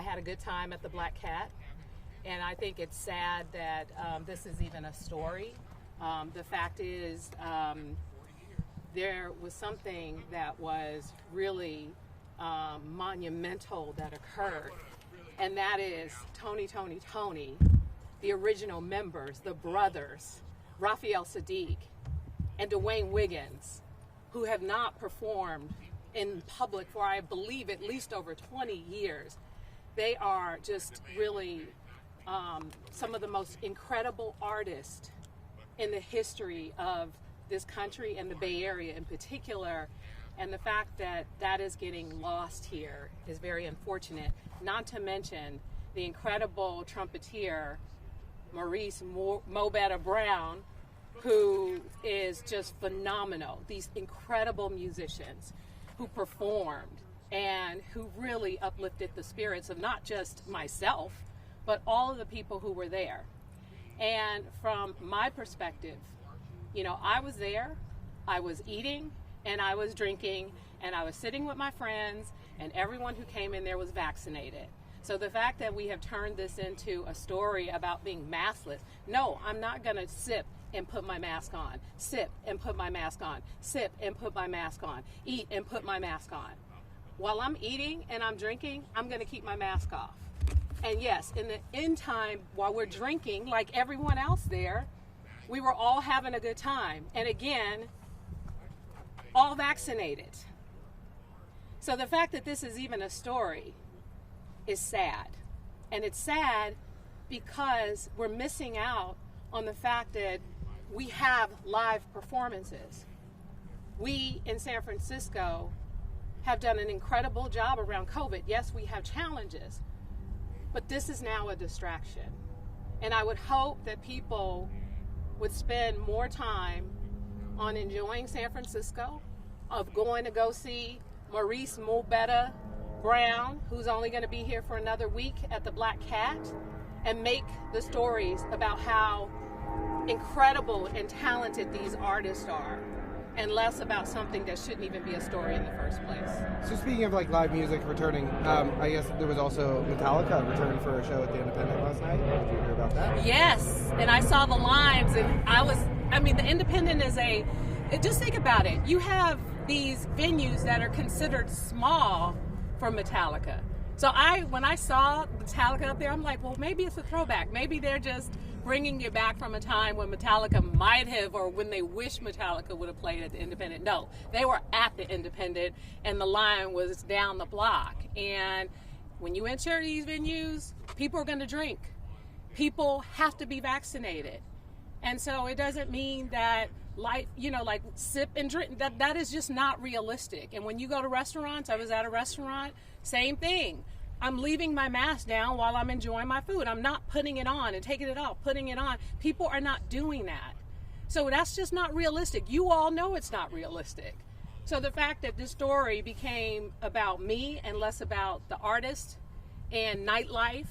had a good time at the Black Cat, and I think it's sad that this is even a story. The fact is, there was something that was really monumental that occurred, and that is Tony, the original members, the brothers, Raphael Sadiq and Dwayne Wiggins, who have not performed in public for, I believe, at least over 20 years. They are just really some of the most incredible artists in the history of this country and the Bay Area in particular. And the fact that that is getting lost here is very unfortunate, not to mention the incredible trumpeter, Maurice Mobetta Brown, who is just phenomenal. These incredible musicians who performed and who really uplifted the spirits of not just myself, but all of the people who were there. And from my perspective, you know, I was there, I was eating, and I was drinking, and I was sitting with my friends, and everyone who came in there was vaccinated. So the fact that we have turned this into a story about being maskless, no, I'm not going to sip and put my mask on, sip and put my mask on, sip and put my mask on, eat and put my mask on. While I'm eating and I'm drinking, I'm going to keep my mask off. And yes, in the end time, while we're drinking, like everyone else there, we were all having a good time. And again, all vaccinated. So the fact that this is even a story is sad. And it's sad because we're missing out on the fact that we have live performances. We in San Francisco have done an incredible job around COVID. Yes, we have challenges, but this is now a distraction. And I would hope that people would spend more time on enjoying San Francisco, of going to go see Maurice Mobetta Brown, who's only going to be here for another week at the Black Cat, and make the stories about how incredible and talented these artists are, and less about something that shouldn't even be a story in the first place. So speaking of like live music returning, I guess there was also Metallica returning for a show at the Independent last night. Did you hear about that? Yes, and I saw the lines, and the Independent is just think about it. You have these venues that are considered small for Metallica. So when I saw Metallica up there, I'm like, well, maybe it's a throwback. Maybe they're just bringing you back from a time when Metallica might have, or when they wish Metallica would have played at the Independent. No, they were at the Independent, and the line was down the block. And when you enter these venues, people are going to drink. People have to be vaccinated. And so it doesn't mean that like sip and drink, that is just not realistic. And when you go to restaurants, I was at a restaurant, same thing. I'm leaving my mask down while I'm enjoying my food. I'm not putting it on and taking it off, putting it on. People are not doing that. So that's just not realistic. You all know it's not realistic. So the fact that this story became about me and less about the artist and nightlife,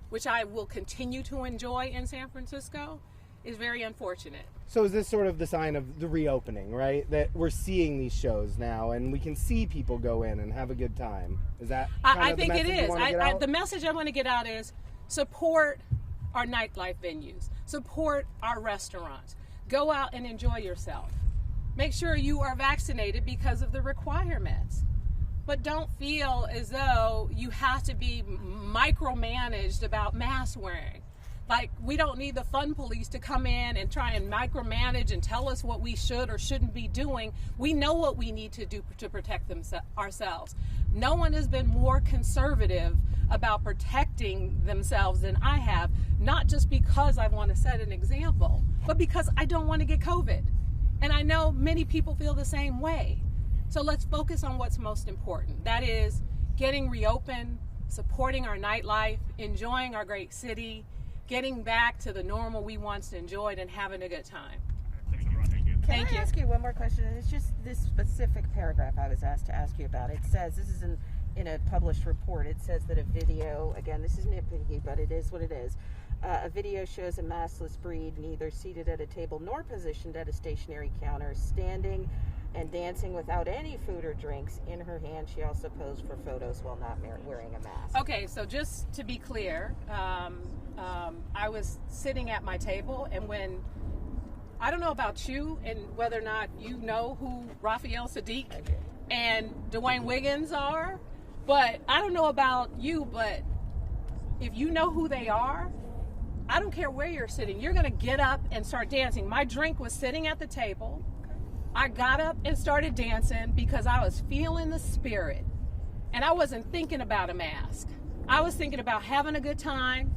which I will continue to enjoy in San Francisco, is very unfortunate. So is this sort of the sign of the reopening, right? That we're seeing these shows now and we can see people go in and have a good time. Is that I think it is. The message I want to get out is support our nightlife venues. Support our restaurants. Go out and enjoy yourself. Make sure you are vaccinated because of the requirements. But don't feel as though you have to be micromanaged about mask wearing. Like, we don't need the fun police to come in and try and micromanage and tell us what we should or shouldn't be doing. We know what we need to do to protect ourselves. No one has been more conservative about protecting themselves than I have, not just because I want to set an example, but because I don't want to get COVID. And I know many people feel the same way. So let's focus on what's most important. That is getting reopened, supporting our nightlife, enjoying our great city, getting back to the normal we once enjoyed, and having a good time. Can I ask you one more question? It's just this specific paragraph I was asked to ask you about. It says, this is in a published report, it says that a video, again, this is nitpicky, but it is what it is. A video shows a maskless breed neither seated at a table nor positioned at a stationary counter, standing and dancing without any food or drinks in her hand. She also posed for photos while not wearing a mask. Okay, so just to be clear, I was sitting at my table, and when, I don't know about you and whether or not you know who Raphael Sadiq and Dwayne Wiggins are, but I don't know about you, but if you know who they are, I don't care where you're sitting, you're going to get up and start dancing. My drink was sitting at the table. I got up and started dancing because I was feeling the spirit. And I wasn't thinking about a mask. I was thinking about having a good time.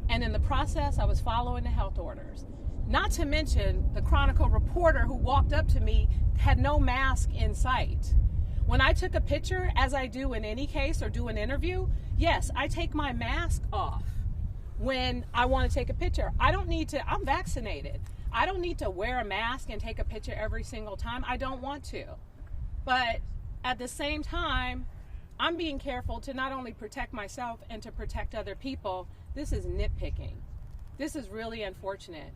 And in the process, I was following the health orders. Not to mention, the Chronicle reporter who walked up to me had no mask in sight. When I took a picture, as I do in any case or do an interview, yes, I take my mask off when I want to take a picture. I don't need to, I'm vaccinated. I don't need to wear a mask and take a picture every single time. I don't want to. But at the same time, I'm being careful to not only protect myself and to protect other people. This is nitpicking. This is really unfortunate.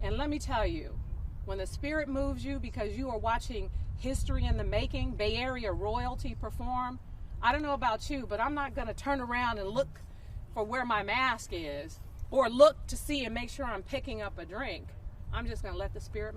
And let me tell you, when the spirit moves you because you are watching history in the making, Bay Area royalty perform, I don't know about you, but I'm not going to turn around and look for where my mask is or look to see and make sure I'm picking up a drink. I'm just going to let the spirit move.